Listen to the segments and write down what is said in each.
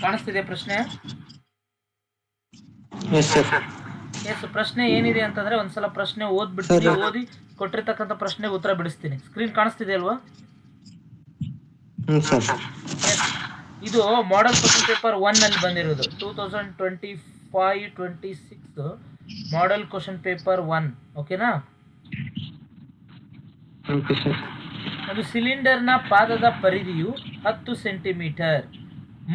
ಕಾಣಿಸ್ತಿದೆ ಪ್ರಶ್ನೆ? Yes sir. S, ಪ್ರಶ್ನೆ ಏನಿದೆ ಅಂತಂದ್ರೆ ಒಂದ್ಸಲ ಪ್ರಶ್ನೆ ಓದ್ಬಿಡ್ತೀನಿ, ಓದಿ ಕೊಟ್ಟಿರ್ತಕ್ಕಂಥ ಪ್ರಶ್ನೆಗೆ ಉತ್ತರ ಬಿಡಿಸ್ತೀನಿ. ಸ್ಕ್ರೀನ್ ಕಾಣಿಸ್ತಿದೆ ಅಲ್ವಾ? ಸರ್. ಎಸ್, ಇದು ಮಾಡೆಲ್ ಕ್ವಶನ್ ಪೇಪರ್ 1 ಅಲ್ಲಿ ಬಂದಿರೋದು 2025-26 ಮಾಡೆಲ್ ಕ್ವಶನ್ ಪೇಪರ್ 1. ಓಕೆನಾ? ಒಂದು ಸಿಲಿಂಡರ್ನ ಪಾದದ ಪರಿಧಿಯು 10 ಸೆಂಟಿಮೀಟರ್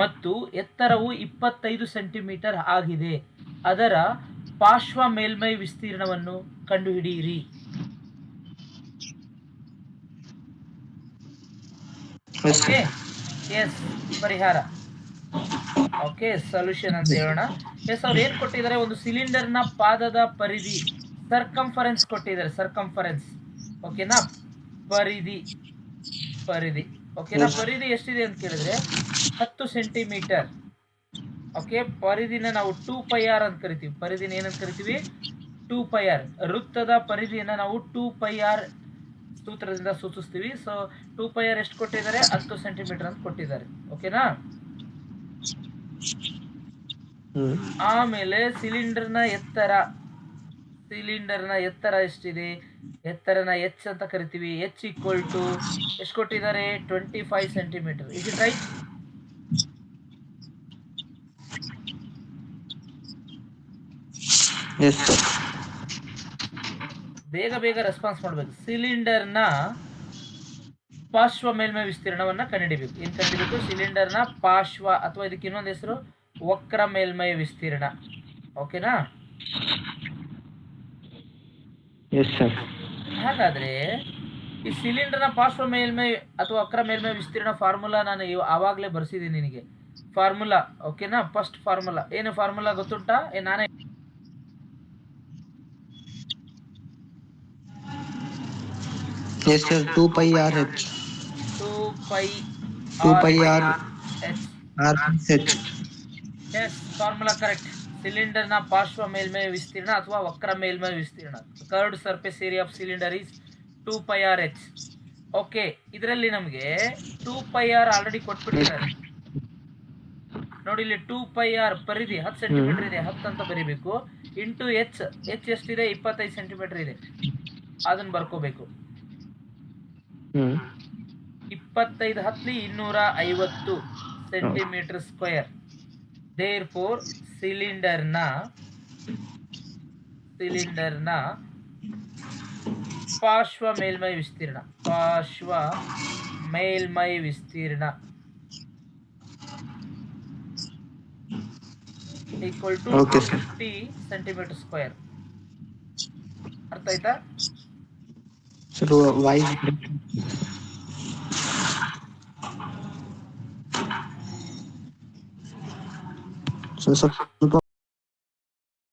ಮತ್ತು ಎತ್ತರವು 25 ಸೆಂಟಿಮೀಟರ್ ಆಗಿದೆ. ಅದರ ಪಾರ್ಶ್ವ ಮೇಲ್ಮೈ ವಿಸ್ತೀರ್ಣವನ್ನು ಕಂಡುಹಿಡಿಯಿರಿ. ಓಕೆ, ಎಸ್, ಪರಿಹಾರ. ಓಕೆ, ಸೊಲ್ಯೂಷನ್ ಅಂತ ಹೇಳೋಣ. ಎಸ್, ಅವ್ರು ಏನ್ ಕೊಟ್ಟಿದ್ದಾರೆ, ಒಂದು ಸಿಲಿಂಡರ್ನ ಪಾದದ ಪರಿಧಿ ಸರ್ಕಂಫರೆನ್ಸ್ ಕೊಟ್ಟಿದ್ದಾರೆ. ಸರ್ಕಂಫರೆನ್ಸ್, ಓಕೆನಾ? ಪರಿಧಿ ಓಕೆನಾ? ಪರಿಧಿ ಎಷ್ಟಿದೆ ಅಂತ ಕೇಳಿದ್ರೆ 10 ಸೆಂಟಿಮೀಟರ್. ಓಕೆ, ಪರಿಧಿನ ನಾವು 2πr ಅಂತ ಕರಿತೀವಿ. ಪರಿಧಿನ ಏನಂತ ಕರಿತೀವಿ? 2πr. ವೃತ್ತದ ಪರಿಧಿಯನ್ನ ನಾವು 2πr ಸೂತ್ರದಿಂದ ಸೂಚಿಸ್ತೀವಿ. ಸೊ 2πr ಎಷ್ಟು ಕೊಟ್ಟಿದ್ದಾರೆ? 10 ಸೆಂಟಿಮೀಟರ್ ಅಂತ ಕೊಟ್ಟಿದ್ದಾರೆ. ಓಕೆನಾ? ಆಮೇಲೆ ಸಿಲಿಂಡರ್ನ ಎತ್ತರ ಎಷ್ಟಿದೆ? ಎತ್ತರನ ಎಚ್ ಅಂತ ಕರಿತೀವಿ. ಎಚ್ ಈಕ್ವಲ್ ಟು ಎಷ್ಟು ಕೊಟ್ಟಿದ್ದಾರೆ? 25 ಸೆಂಟಿಮೀಟರ್. Is it right? ಬೇಗ ರೆಸ್ಪಾನ್ಸ್ ಮಾಡ್ಬೇಕು. ಸಿಲಿಂಡರ್ನ ಪಾರ್ಶ್ವ ಮೇಲ್ಮೈ ವಿಸ್ತೀರ್ಣವನ್ನ ಕಂಡುಹಿಡಿಬೇಕು. ಏನ್ ಕಂಡುಹಿಡಿಬೇಕು? ಸಿಲಿಂಡರ್ನ ಪಾರ್ಶ್ವ, ಅಥವಾ ಇದಕ್ಕೆ ಇನ್ನೊಂದು ಹೆಸರು ವಕ್ರ ಮೇಲ್ಮೈ ವಿಸ್ತೀರ್ಣ. ಓಕೆನಾ? ಹಾಗಾದ್ರೆ ಈ ಸಿಲಿಂಡರ್ನ ಪಾರ್ಶ್ವ ಮೇಲ್ಮೈ ಅಥವಾ ವಕ್ರ ಮೇಲ್ಮೈ ವಿಸ್ತೀರ್ಣ ಫಾರ್ಮುಲಾ ನಾನು ಆವಾಗಲೇ ಬರ್ಸಿದ್ದೀನಿ ನಿನಗೆ. ಫಾರ್ಮುಲಾ, ಓಕೆನಾ? ಫಸ್ಟ್ ಫಾರ್ಮುಲಾ ಏನು? ಫಾರ್ಮುಲಾ ಗೊತ್ತುಂಟಾ? ನಾನೇ 2πr h. 2πr h. Yes, formula correct. ಸಿಲಿಂಡರ್ನ ಪಾರ್ಶ್ವ ಮೇಲ್ಮೈ ವಿಸ್ತೀರ್ಣ ಅಥವಾ ವಕ್ರ ಮೇಲ್ಮೈ ವಿಸ್ತೀರ್ಣ, curved surface area of cylinder is 2πr h. Okay, ಇದರಲ್ಲಿ ನಮಗೆ 2πr ಆಲ್ರೆಡಿ ಕೊಟ್ಬಿಟ್ಟಿದ್ದಾರೆ ನೋಡಿ. ಇಲ್ಲಿ 2πr ಪರಿಧಿ 10 ಸೆಂಟಿಮೀಟರ್ ಇದೆ, 10 ಅಂತ ಬರೀಬೇಕು. ಇಂಟು h ಎಷ್ಟಿದೆ? 25 ಸೆಂಟಿಮೀಟರ್ ಇದೆ. ಅದನ್ನ ಬರ್ಕೋಬೇಕು. 25 ಹತ್ಲಿ 250 ಸೆಂಟಿಮೀಟರ್ ಸ್ಕ್ವೇರ್. ದೇರ್ಫೋರ್ ಸಿಲಿಂಡರ್ನ ಪಾರ್ಶ್ವ ಮೇಲ್ಮೈ ವಿಸ್ತೀರ್ಣ ಈಕ್ವಲ್ ಟು 50 ಸೆಂಟಿಮೀಟರ್ ಸ್ಕ್ವೇರ್. ಅರ್ಥ ಆಯ್ತಾ? ಸ್ವಲ್ಪ